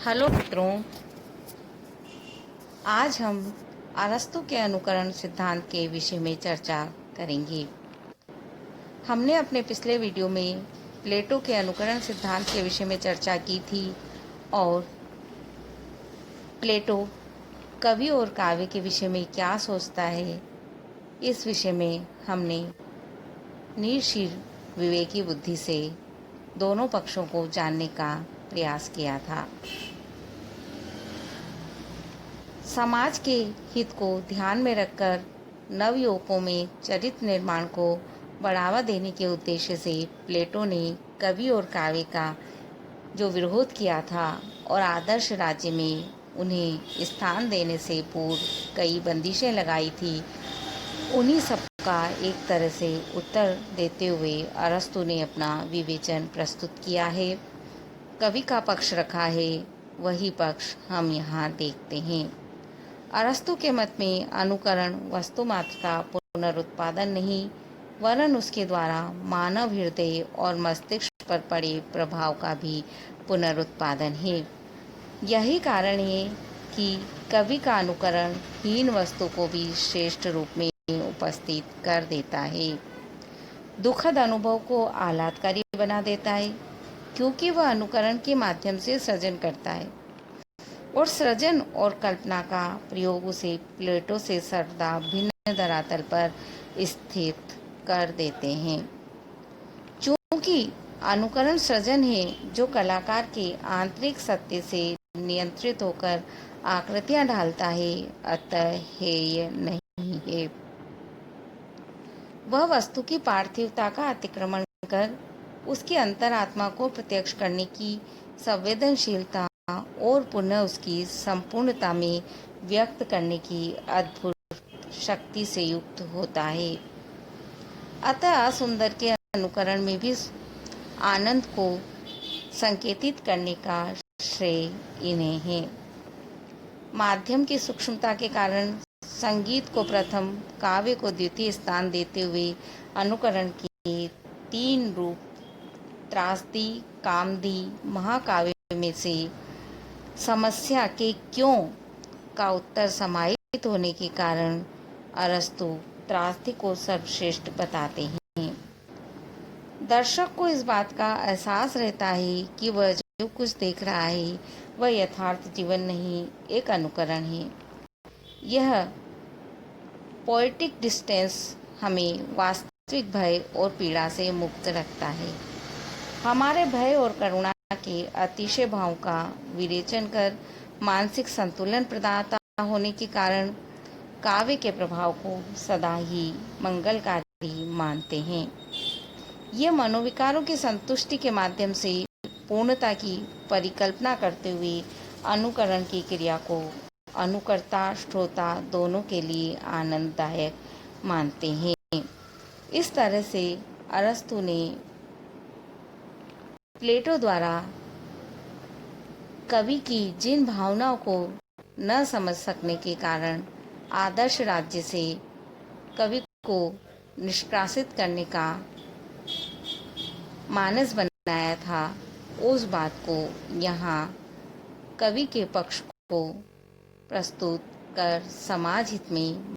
Hello मित्रों, आज हम अरस्तु के अनुकरण सिद्धांत के विषय में चर्चा करेंगे। हमने अपने पिछले वीडियो में प्लेटो के अनुकरण सिद्धांत के विषय में चर्चा की थी और प्लेटो कवि और काव्य के विषय में क्या सोचता है, इस विषय में हमने निरशील विवेकी बुद्धि से दोनों पक्षों को जानने का प्रयास किया था। समाज के हित को ध्यान में रखकर नवयुवकों में चरित्र निर्माण को बढ़ावा देने के उद्देश्य से प्लेटो ने कवि और काव्य का जो विरोध किया था और आदर्श राज्य में उन्हें स्थान देने से पूर्व कई बंदिशें लगाई थी, उन्हीं सब का एक तरह से उत्तर देते हुए अरस्तु ने अपना विवेचन प्रस्तुत किया है। कवि का पक्ष रखा है, वही पक्ष हम यहाँ देखते हैं। अरस्तु के मत में अनुकरण वस्तु मात्र का पुनरुत्पादन नहीं, वरन उसके द्वारा मानव हृदय और मस्तिष्क पर पड़े प्रभाव का भी पुनरुत्पादन है। यही कारण है कि कवि का अनुकरण हीन वस्तु को भी श्रेष्ठ रूप में उपस्थित कर देता है, दुखद अनुभव को आह्लादकारी बना देता है, क्योंकि वह अनुकरण के माध्यम से सृजन करता है और सृजन और कल्पना का प्रयोग उसे प्लेटो से सर्वदा भिन्न धरातल पर स्थित कर देते हैं। चूंकि अनुकरण सृजन है जो कलाकार के आंतरिक सत्य से नियंत्रित होकर आकृतियां ढालता है, अतः हेय नहीं है। वह वस्तु की पार्थिवता का अतिक्रमण कर उसकी अंतरात्मा को प्रत्यक्ष करने की संवेदनशीलता और पुनः उसकी संपूर्णता में व्यक्त करने की अद्भुत शक्ति से युक्त होता है। अतः सुंदर के अनुकरण में भी आनंद को संकेतित करने का श्रेय इन्हें है। माध्यम की सूक्ष्मता के कारण संगीत को प्रथम, काव्य को द्वितीय स्थान देते हुए अनुकरण के तीन रूप त्रासदी, कामदी, महाकाव्य में से समस्या के क्यों का उत्तर समाहित होने के कारण अरस्तु त्रासदी को सर्वश्रेष्ठ बताते हैं। दर्शक को इस बात का एहसास रहता है कि वह जो कुछ देख रहा है वह यथार्थ जीवन नहीं, एक अनुकरण है। यह पोएटिक डिस्टेंस हमें वास्तविक भय और पीड़ा से मुक्त रखता है। हमारे भय और करुणा के अतिशय भाव का विवेचन कर मानसिक संतुलन प्रदाता होने के कारण काव्य के प्रभाव को सदा ही मंगलकारी मानते हैं। ये मनोविकारों की संतुष्टि के माध्यम से पूर्णता की परिकल्पना करते हुए अनुकरण की क्रिया को अनुकर्ता श्रोता दोनों के लिए आनंददायक मानते हैं। इस तरह से अरस्तु ने प्लेटो द्वारा कवि की जिन भावनाओं को न समझ सकने के कारण आदर्श राज्य से कवि को निष्कासित करने का मानस बनाया था, उस बात को यहाँ कवि के पक्ष को प्रस्तुत कर समाज हित में